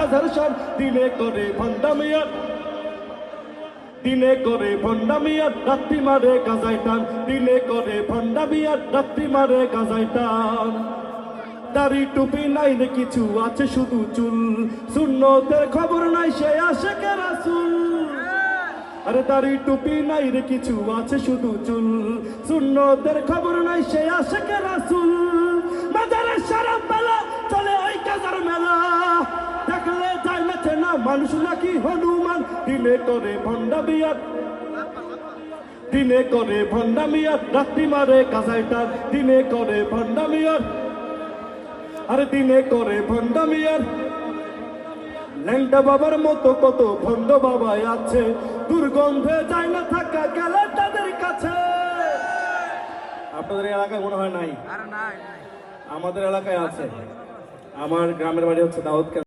হাজার সব দিনে করে ভণ্ডামিয়ার, দিনে করে ভণ্ডামিয়ার, রাত্রি মারে গাজায় টান, দিনে করে ভণ্ডামিয়ার, রাত্রি মারে গাজায় টান। দাড়ি টুপি নাই রে কিছু আছে শুধু চুল, সুন্নতের খবর নাই সে আশিকে রাসূল। আরে দাড়ি টুপি নাই রে কিছু আছে শুধু চুল, সুন্নতের খবর নাই সে আশিকে রাসূল। মাজারে সারা বেলা চলে ওই কাজার মেলা, দেখলে যায় না চেনা মানুষ নাকি হনুমান। দিনে করে ভণ্ডামিয়ার, দিনে করে ভণ্ডামিয়ার, রাত্রি মারে গাজায় টান, দিনে করে ভণ্ডামিয়ার, আরে দিনে করে ভণ্ডামিয়ার। ল্যাংটা বাবার মতো কত ভণ্ড বাবাই আছে, দুর্গন্ধে যায় না থাকা গেলে তাদের কাছে। আপনাদের এলাকায় মনে হয় নাই, আমাদের এলাকায় আছে। আমার গ্রামের বাড়ি হচ্ছে দাউদকান্দি।